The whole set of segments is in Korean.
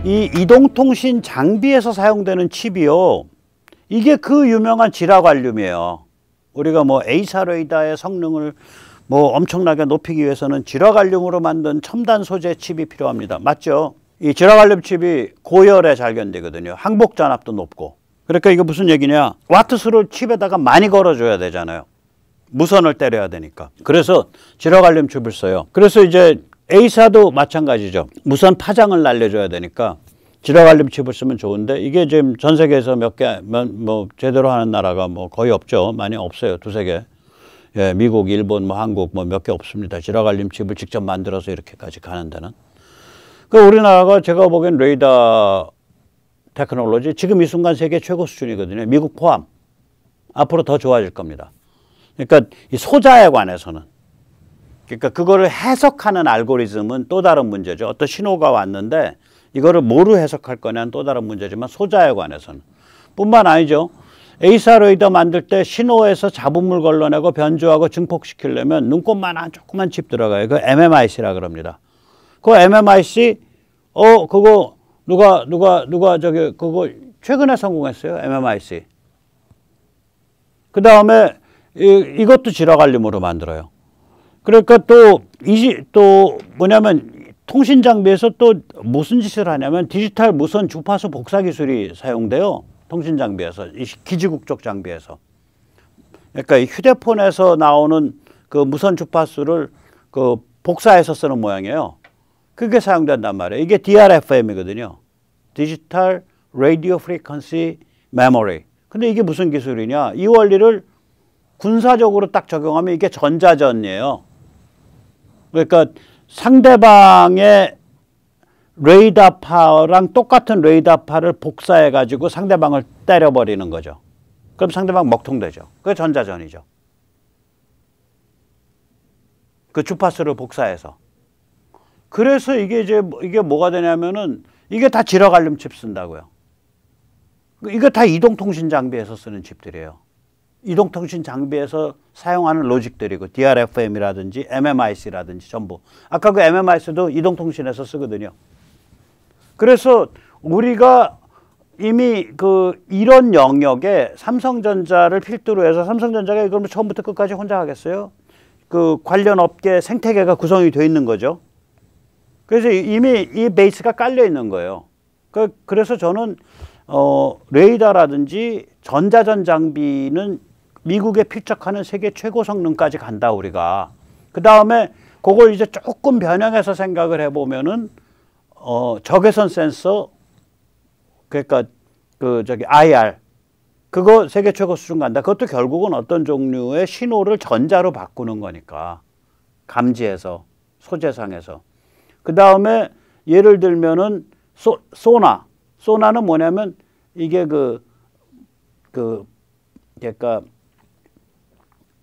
이 이동통신 장비에서 사용되는 칩이요. 이게 그 유명한 지라관륨이에요. 우리가 뭐 A사 레이더의 성능을 뭐 엄청나게 높이기 위해서는 지라관륨으로 만든 첨단 소재 칩이 필요합니다. 맞죠? 이 지라관륨 칩이 고열에 잘 견디거든요. 항복 전압도 높고. 그러니까 이게 무슨 얘기냐? 와트수를 칩에다가 많이 걸어줘야 되잖아요. 무선을 때려야 되니까. 그래서 지라관륨 칩을 써요. 그래서 이제 A사도 마찬가지죠. 무선 파장을 날려줘야 되니까 지라관륨 칩을 쓰면 좋은데, 이게 지금 전 세계에서 몇 개, 뭐 제대로 하는 나라가 뭐 거의 없죠. 많이 없어요. 두세 개. 예, 미국, 일본, 뭐 한국 뭐 몇 개 없습니다. 지라관륨 칩을 직접 만들어서 이렇게까지 가는 데는. 그 우리나라가 제가 보기엔 레이더 테크놀로지 지금 이 순간 세계 최고 수준이거든요. 미국 포함. 앞으로 더 좋아질 겁니다. 그러니까 이 소자에 관해서는, 그러니까 그거를 해석하는 알고리즘은 또 다른 문제죠. 어떤 신호가 왔는데 이거를 뭐로 해석할 거냐는 또 다른 문제지만, 소자에 관해서는. 뿐만 아니죠. A사 레이더 만들 때 신호에서 잡음을 걸러내고 변조하고 증폭시키려면 눈곱만한 조그만 칩 들어가요. 그 MMIC라 그럽니다. 그 MMIC, 그거 누가 저기 그거 최근에 성공했어요. MMIC. 그 다음에 이것도 지라관륨으로 만들어요. 그러니까 또 뭐냐면 통신 장비에서 또 무슨 짓을 하냐면 디지털 무선 주파수 복사 기술이 사용돼요. 통신 장비에서, 이 기지국적 장비에서. 그러니까 이 휴대폰에서 나오는 그 무선 주파수를 그 복사해서 쓰는 모양이에요. 그게 사용된단 말이에요. 이게 DRFM이거든요. 디지털 라디오 프리퀀시 메모리. 근데 이게 무슨 기술이냐? 이 원리를 군사적으로 딱 적용하면 이게 전자전이에요. 그러니까 상대방의 레이더파랑 똑같은 레이더파를 복사해가지고 상대방을 때려버리는 거죠. 그럼 상대방 먹통되죠. 그게 전자전이죠. 그 주파수를 복사해서. 그래서 이게 뭐가 되냐면은 이게 다 지라관륨 칩 쓴다고요. 이거 다 이동통신 장비에서 쓰는 칩들이에요. 이동통신 장비에서 사용하는 로직들이고, DRFM이라든지 MMIC라든지 전부. 아까 그 MMIC도 이동통신에서 쓰거든요. 그래서 우리가 이미 이런 영역에 삼성전자를 필두로 해서, 삼성전자가 이걸 처음부터 끝까지 혼자 하겠어요? 그 관련 업계 생태계가 구성이 되어 있는 거죠. 그래서 이미 이 베이스가 깔려 있는 거예요. 그래서 저는 레이더라든지 전자전 장비는 미국에 필적하는 세계 최고 성능까지 간다, 우리가. 그 다음에 그걸 이제 조금 변형해서 생각을 해보면은, 적외선 센서, 그러니까 IR, 그거 세계 최고 수준 간다. 그것도 결국은 어떤 종류의 신호를 전자로 바꾸는 거니까. 감지해서, 소재상에서. 그 다음에 예를 들면은 소나는 뭐냐면 이게 그러니까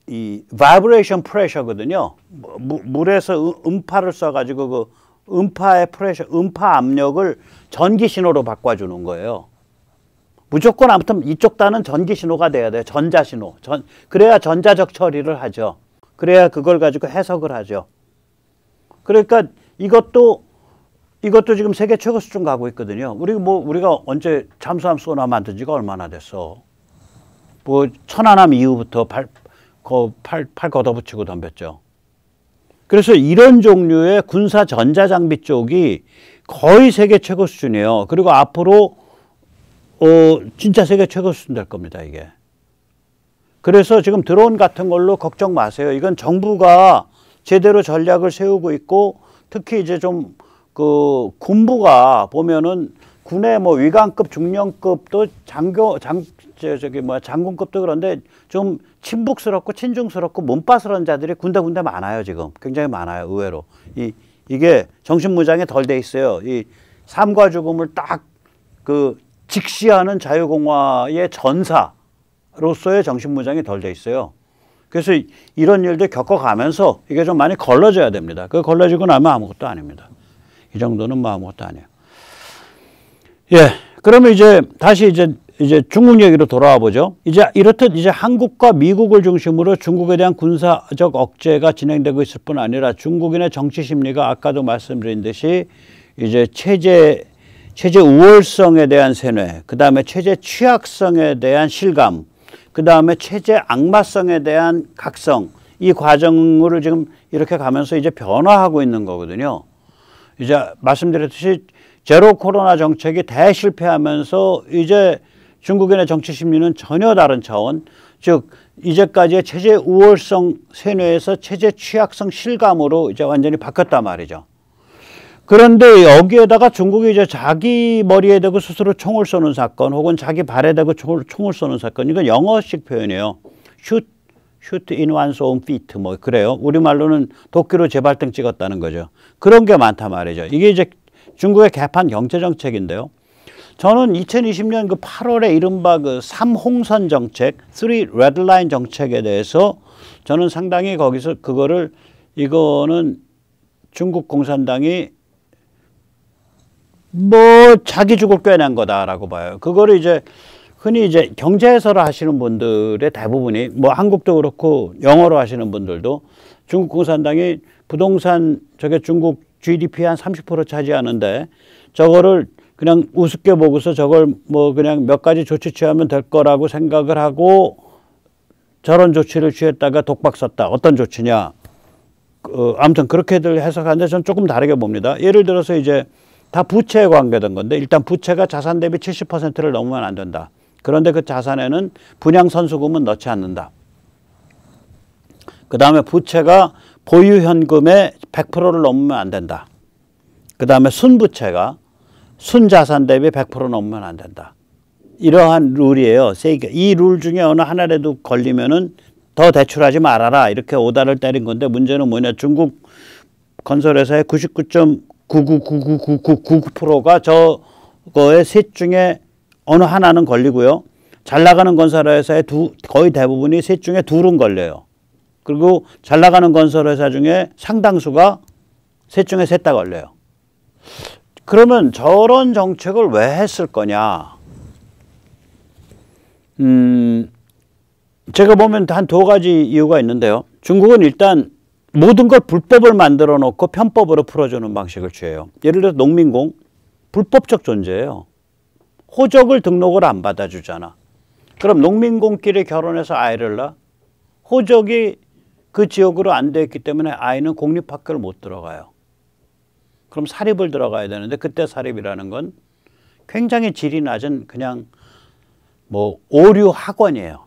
이 vibration pressure거든요. 물에서 음파를 써가지고 그 음파의 프레셔, 음파 압력을 전기 신호로 바꿔주는 거예요. 무조건 아무튼 이쪽 단은 전기 신호가 돼야 돼요. 전자 신호. 그래야 전자적 처리를 하죠. 그래야 그걸 가지고 해석을 하죠. 그러니까 이것도 지금 세계 최고 수준 가고 있거든요. 우리가 언제 잠수함 소나 만든 지가 얼마나 됐어. 뭐 천안함 이후부터 팔 걷어붙이고 덤볐죠. 그래서 이런 종류의 군사 전자장비 쪽이 거의 세계 최고 수준이에요. 그리고 앞으로 진짜 세계 최고 수준 될 겁니다, 이게. 그래서 지금 드론 같은 걸로 걱정 마세요. 이건 정부가 제대로 전략을 세우고 있고, 특히 이제 좀 군부가 보면은 군의 뭐 위관급, 중령급도 장군급도 그런데 좀 친북스럽고 친중스럽고 문바스러운 자들이 군데군데 많아요, 지금. 굉장히 많아요, 의외로. 이게 정신무장에 덜 돼 있어요. 이 삶과 죽음을 딱 직시하는 자유공화의 전사로서의 정신무장이 덜 돼 있어요. 그래서 이런 일들 겪어가면서 이게 좀 많이 걸러져야 됩니다. 그 걸러지고 나면 아무것도 아닙니다. 이 정도는 뭐 아무것도 아니에요. 예. 그러면 다시 중국 얘기로 돌아와 보죠. 이렇듯 한국과 미국을 중심으로 중국에 대한 군사적 억제가 진행되고 있을 뿐 아니라 중국인의 정치 심리가 아까도 말씀드린 듯이 체제 체제 우월성에 대한 세뇌, 그 다음에 체제 취약성에 대한 실감, 그 다음에 체제 악마성에 대한 각성, 이 과정을 지금 이렇게 가면서 이제 변화하고 있는 거거든요. 이제 말씀드렸듯이 제로 코로나 정책이 대실패하면서 이제 중국인의 정치 심리는 전혀 다른 차원, 즉 이제까지의 체제 우월성 세뇌에서 체제 취약성 실감으로 이제 완전히 바뀌었단 말이죠. 그런데 여기에다가 중국이 이제 자기 머리에 대고 스스로 총을 쏘는 사건, 혹은 자기 발에 대고 총을 쏘는 사건, 이건 영어식 표현이에요. shoot in one's own feet, 뭐 그래요. 우리말로는 도끼로 제 발등 찍었다는 거죠. 그런 게 많단 말이죠. 이게 이제 중국의 개판 경제정책인데요. 저는 2020년 그 8월에 이른바 그 3홍선 정책, 3 Red Line 정책에 대해서 저는 상당히 거기서 그거를, 이거는 중국 공산당이 뭐 자기 죽을 꿰낸 거다라고 봐요. 그거를 이제 흔히 이제 경제 해설을 하시는 분들의 대부분이, 뭐 한국도 그렇고 영어로 하시는 분들도 중국 공산당이 부동산, 저게 중국 GDP의 한 30% 차지하는데 저거를 그냥 우습게 보고서 저걸 뭐 그냥 몇 가지 조치 취하면 될 거라고 생각을 하고 저런 조치를 취했다가 독박 썼다. 어떤 조치냐. 아무튼 그렇게들 해석하는데 저는 조금 다르게 봅니다. 예를 들어서 이제 다 부채에 관계된 건데, 일단 부채가 자산 대비 70%를 넘으면 안 된다. 그런데 그 자산에는 분양 선수금은 넣지 않는다. 그 다음에 부채가 보유 현금의 100%를 넘으면 안 된다. 그 다음에 순부채가 순자산 대비 100% 넘으면 안 된다. 이러한 룰이에요. 이 룰 중에 어느 하나라도 걸리면은 더 대출하지 말아라. 이렇게 오다를 때린 건데, 문제는 뭐냐. 중국 건설회사의 99.99999999%가 저거의 셋 중에 어느 하나는 걸리고요. 잘 나가는 건설회사의 거의 대부분이 셋 중에 둘은 걸려요. 그리고 잘 나가는 건설회사 중에 상당수가 셋 중에 셋 다 걸려요. 그러면 저런 정책을 왜 했을 거냐? 제가 보면 한 두 가지 이유가 있는데요. 중국은 일단 모든 걸 불법을 만들어 놓고 편법으로 풀어주는 방식을 취해요. 예를 들어 농민공, 불법적 존재예요. 호적을 등록을 안 받아주잖아. 그럼 농민공끼리 결혼해서 아이를 낳아? 호적이 그 지역으로 안 돼 있기 때문에 아이는 공립학교를 못 들어가요. 그럼 사립을 들어가야 되는데, 그때 사립이라는 건 굉장히 질이 낮은 그냥 뭐 오류 학원이에요.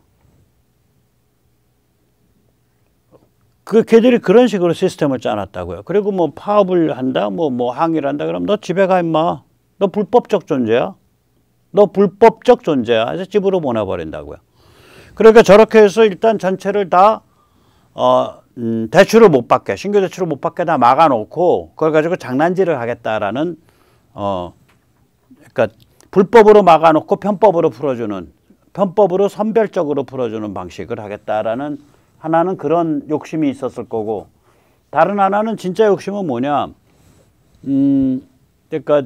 걔들이 그런 식으로 시스템을 짜놨다고요. 그리고 뭐 파업을 한다, 뭐 항의를 한다, 그럼 너 집에 가 임마. 너 불법적 존재야. 너 불법적 존재야. 그래서 집으로 보내버린다고요. 그러니까 저렇게 해서 일단 전체를 다 대출을 못 받게, 신규 대출을 못 받게 다 막아놓고 그걸 가지고 장난질을 하겠다라는, 그러니까 불법으로 막아놓고 편법으로 풀어주는, 편법으로 선별적으로 풀어주는 방식을 하겠다라는 하나는 그런 욕심이 있었을 거고, 다른 하나는 진짜 욕심은 뭐냐. 그러니까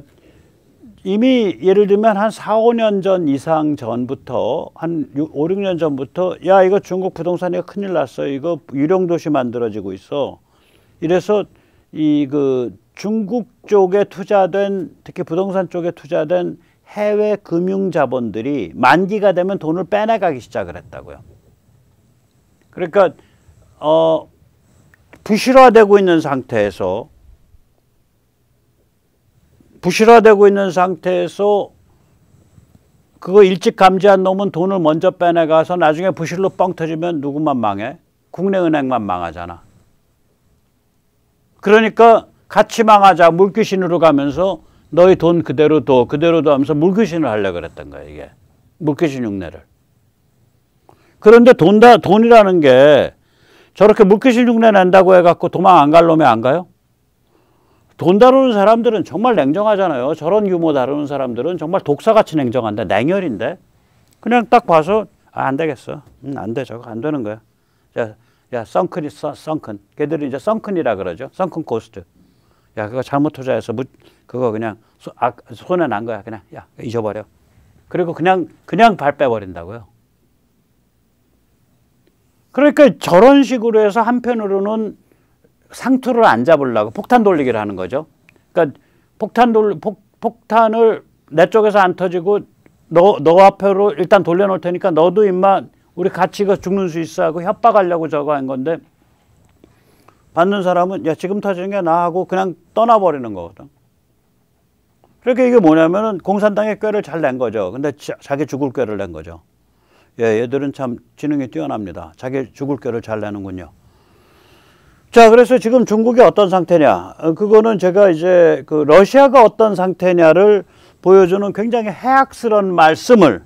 이미 예를 들면 한 4, 5년 전 이상 전부터, 한 5, 6년 전부터, 야, 이거 중국 부동산이 큰일 났어. 이거 유령도시 만들어지고 있어. 이래서 중국 쪽에 투자된, 특히 부동산 쪽에 투자된 해외 금융 자본들이 만기가 되면 돈을 빼내가기 시작을 했다고요. 그러니까 부실화되고 있는 상태에서 그거 일찍 감지한 놈은 돈을 먼저 빼내가서 나중에 부실로 뻥 터지면 누구만 망해? 국내은행만 망하잖아. 그러니까 같이 망하자, 물귀신으로 가면서 너희 돈 그대로 둬 하면서 물귀신을 하려고 그랬던 거야, 이게. 물귀신 흉내를. 그런데 돈이라는 게 저렇게 물귀신 흉내 낸다고 해갖고 도망 안 갈 놈이 안 가요? 돈 다루는 사람들은 정말 냉정하잖아요. 저런 규모 다루는 사람들은 정말 독사같이 냉정한데, 냉혈인데. 그냥 딱 봐서, 안 되겠어. 안 돼, 저거 안 되는 거야. 야, 썬큰. 걔들이 이제 썬큰이라 그러죠. 썬큰 코스트. 야, 그거 잘못 투자해서, 그거 그냥 손해 난 거야. 그냥, 야, 잊어버려. 그리고 그냥 발 빼버린다고요. 그러니까 저런 식으로 해서 한편으로는 상투를 안 잡으려고 폭탄 돌리기를 하는 거죠. 그러니까 폭탄을 내 쪽에서 안 터지고 너 앞으로 일단 돌려놓을 테니까 너도 임마 우리 같이 죽는 수 있어 하고 협박하려고 저거 한 건데 받는 사람은 야 지금 터지는 게 나하고 그냥 떠나버리는 거거든. 그러니까 이게 뭐냐면은 공산당의 꾀를 잘 낸 거죠. 근데 자기 죽을 꾀를 낸 거죠. 예, 얘들은 참 지능이 뛰어납니다. 자기 죽을 꾀를 잘 내는군요. 자, 그래서 지금 중국이 어떤 상태냐? 그거는 제가 이제 그 러시아가 어떤 상태냐를 보여주는 굉장히 해악스러운 말씀을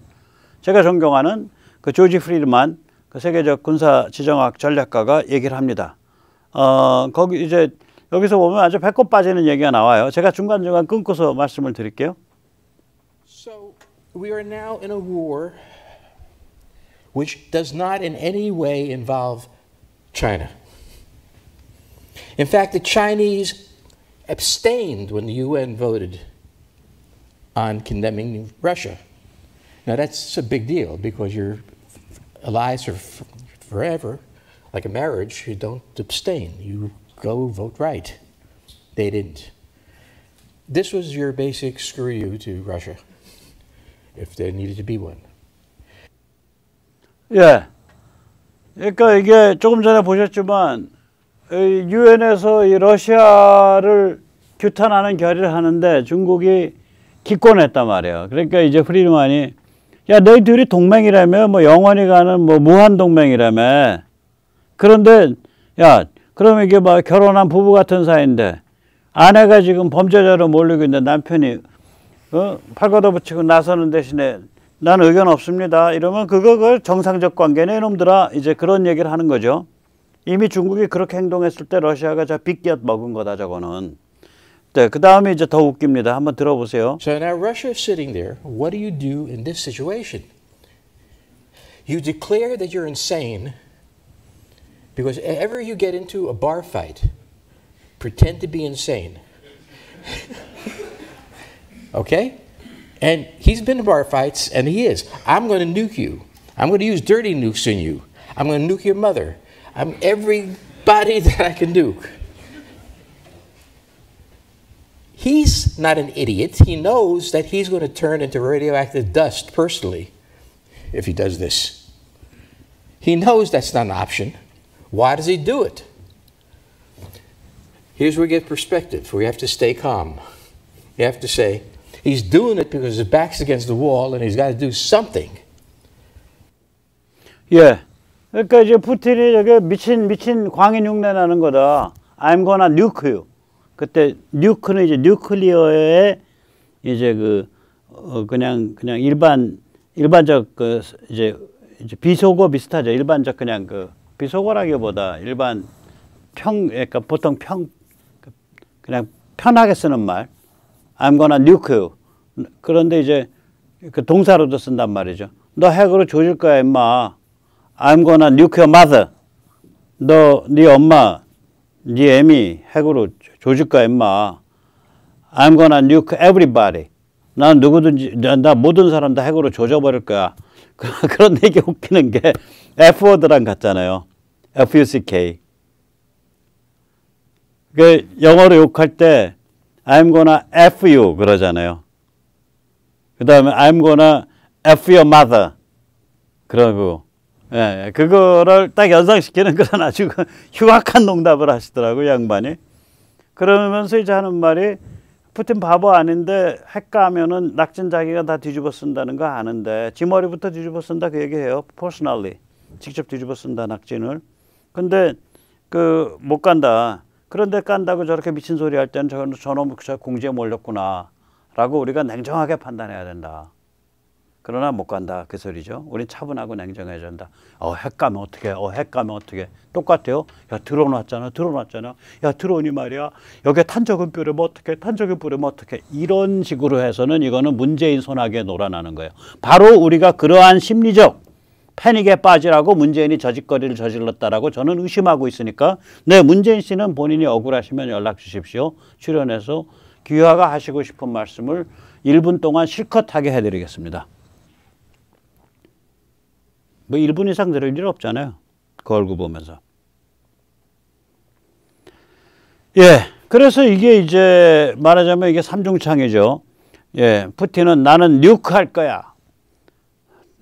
제가 존경하는 그 조지 프리드만 그 세계적 군사 지정학 전략가가 얘기를 합니다. 거기 이제 여기서 보면 아주 배꼽 빠지는 얘기가 나와요. 제가 중간중간 끊고서 말씀을 드릴게요. So we are now in a war which does not in any way involve China. In fact, the Chinese abstained when the UN voted on condemning Russia. Now that's a big deal because your allies are forever. Like a marriage, you don't abstain. You go vote right. They didn't. This was your basic screw you to Russia, if there needed to be one. 예. 그러니까 이게 조금 전에 보셨지만 유엔에서 이 러시아를 규탄하는 결의를 하는데 중국이 기권했단 말이에요. 그러니까 이제 프리드만이 야, 너희 둘이 동맹이라며 뭐 영원히 가는 뭐 무한 동맹이라며. 그런데 야, 그럼 이게 막 결혼한 부부 같은 사이인데 아내가 지금 범죄자로 몰리고 있는데 남편이 팔 걷어붙이고 나서는 대신에 난 의견 없습니다. 이러면 그거 정상적 관계네 이놈들아. 이제 그런 얘기를 하는 거죠. 이미 중국이 그렇게 행동했을 때 러시아가 자 빗겨 먹은 거다 저거는. 네, 그 다음에 이제 더 웃깁니다. 한번 들어보세요. So now Russia is sitting there. What do you do in this situation? You declare that you're insane because ever you get into a bar fight, pretend to be insane. Okay? And he's been in bar fights, and he is. I'm going to nuke you. I'm going to use dirty nukes on you. I'm going to nuke your mother. I'm everybody that I can nuke. He's not an idiot. He knows that he's going to turn into radioactive dust personally if he does this. He knows that's not an option. Why does he do it? Here's where we get perspective. We have to stay calm. You have to say, he's doing it because his back's against the wall and he's got to do something. 예. 그러니까 이제 푸틴이 저게 미친 광인 흉내 나는 거다. I'm gonna nuke you. 그때 nuke는 이제 뉴클리어의 이제 그냥 일반적 이제 비속어 비슷하죠. 일반적 그냥 비속어라기보다 일반 그러니까 보통 그냥 편하게 쓰는 말. I'm gonna nuke you. 그런데 이제 그 동사로도 쓴단 말이죠. 너 핵으로 조질 거야, 임마. I'm gonna nuke your mother. 네 엄마, 네 애미 핵으로 조질 거야, 임마. I'm gonna nuke everybody. 난 누구든지, 나 모든 사람 다 핵으로 조져버릴 거야. 그런데 이게 웃기는 게 F워드랑 같잖아요. F-U-C-K. 그 영어로 욕할 때 I'm gonna F you 그러잖아요. 그 다음에 I'm gonna F your mother. 그러고, 예, 그거를 딱 연상시키는 그런 아주 흉악한 농담을 하시더라고요, 양반이. 그러면서 이제 하는 말이 푸틴 바보 아닌데 핵 가면은 낙진 자기가 다 뒤집어 쓴다는 거 아는데 지 머리부터 뒤집어 쓴다 그 얘기해요. personally. 직접 뒤집어 쓴다 낙진을. 근데 못 간다. 그런데 깐다고 저렇게 미친 소리 할 때는 저놈 공지에 몰렸구나 라고 우리가 냉정하게 판단해야 된다. 그러나 못 간다 그 소리죠. 우린 차분하고 냉정해야 된다. 핵 가면 어떻게 핵 가면 어떻게 똑같아요. 야 드론 왔잖아. 야 드론이 말이야 여기에 탄저금 뿌리면 어떻게 탄저금 뿌리면 어떻게 이런 식으로 해서는 이거는 문재인 손아귀에 놀아나는 거예요. 바로 우리가 그러한 심리적 패닉에 빠지라고 문재인이 저짓거리를 저질렀다라고 저는 의심하고 있으니까 네, 문재인 씨는 본인이 억울하시면 연락 주십시오. 출연해서 귀화가 하시고 싶은 말씀을 1분 동안 실컷 하게 해드리겠습니다. 뭐 1분 이상 들을 일 없잖아요. 그 얼굴 보면서. 예, 그래서 이게 이제 말하자면 이게 삼중창이죠. 예, 푸틴은 나는 뉴크 할 거야.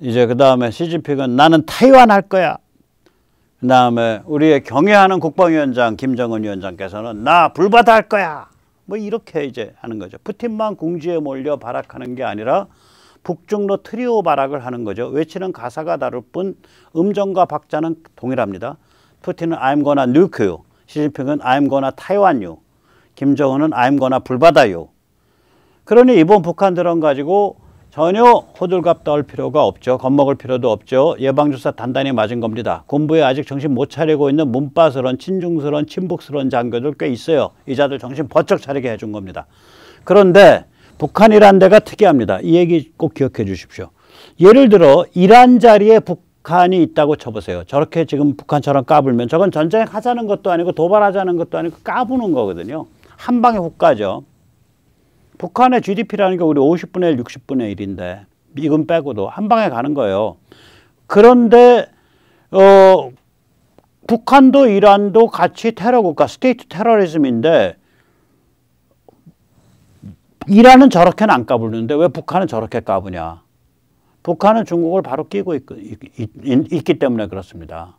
이제 그 다음에 시진핑은 나는 타이완 할 거야. 그 다음에 우리의 경애하는 국방위원장 김정은 위원장께서는 나 불바다 할 거야. 뭐 이렇게 이제 하는 거죠. 푸틴만 궁지에 몰려 발악하는 게 아니라 북중로 트리오 발악을 하는 거죠. 외치는 가사가 다를 뿐 음정과 박자는 동일합니다. 푸틴은 I'm gonna nuke you. 시진핑은 I'm gonna 타이완 you. 김정은은 I'm gonna 불바다 you. 그러니 이번 북한 드론 가지고 전혀 호들갑 떨 필요가 없죠. 겁먹을 필요도 없죠. 예방주사 단단히 맞은 겁니다. 군부에 아직 정신 못 차리고 있는 문바스런 친중스런 친북스런 장교들 꽤 있어요. 이자들 정신 번쩍 차리게 해준 겁니다. 그런데 북한이란 데가 특이합니다. 이 얘기 꼭 기억해 주십시오. 예를 들어 이란 자리에 북한이 있다고 쳐보세요. 저렇게 지금 북한처럼 까불면 저건 전쟁하자는 것도 아니고 도발하자는 것도 아니고 까부는 거거든요. 한 방에 훅 가죠. 북한의 GDP라는 게 우리 50분의 1, 60분의 1인데 미군 빼고도 한 방에 가는 거예요. 그런데 북한도 이란도 같이 테러국가, 스테이트 테러리즘인데 이란은 저렇게는 안 까부는데 왜 북한은 저렇게 까부냐. 북한은 중국을 바로 끼고 있기 때문에 그렇습니다.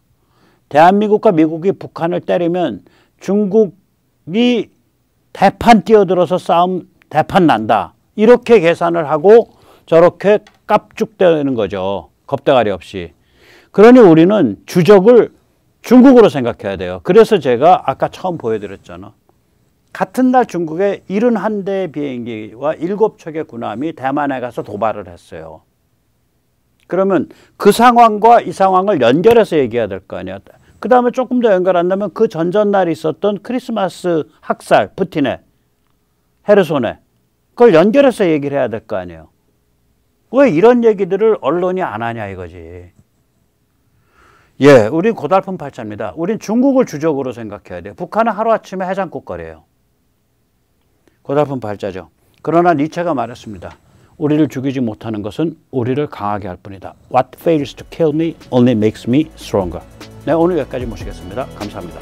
대한민국과 미국이 북한을 때리면 중국이 대판 뛰어들어서 싸움 대판 난다. 이렇게 계산을 하고 저렇게 깝죽대는 거죠. 겁대가리 없이. 그러니 우리는 주적을 중국으로 생각해야 돼요. 그래서 제가 아까 처음 보여드렸잖아. 같은 날 중국의 71대 비행기와 7척의 군함이 대만에 가서 도발을 했어요. 그러면 그 상황과 이 상황을 연결해서 얘기해야 될 거 아니야. 그 다음에 조금 더 연결한다면 그 전전날 있었던 크리스마스 학살, 푸틴의 헤르손에 그걸 연결해서 얘기를 해야 될 거 아니에요. 왜 이런 얘기들을 언론이 안 하냐 이거지. 예, 우린 고달픈 팔자입니다. 우린 중국을 주적으로 생각해야 돼요. 북한은 하루아침에 해장국거리예요. 고달픈 팔자죠. 그러나 니체가 말했습니다. 우리를 죽이지 못하는 것은 우리를 강하게 할 뿐이다. What fails to kill me only makes me stronger. 네, 오늘 여기까지 모시겠습니다. 감사합니다.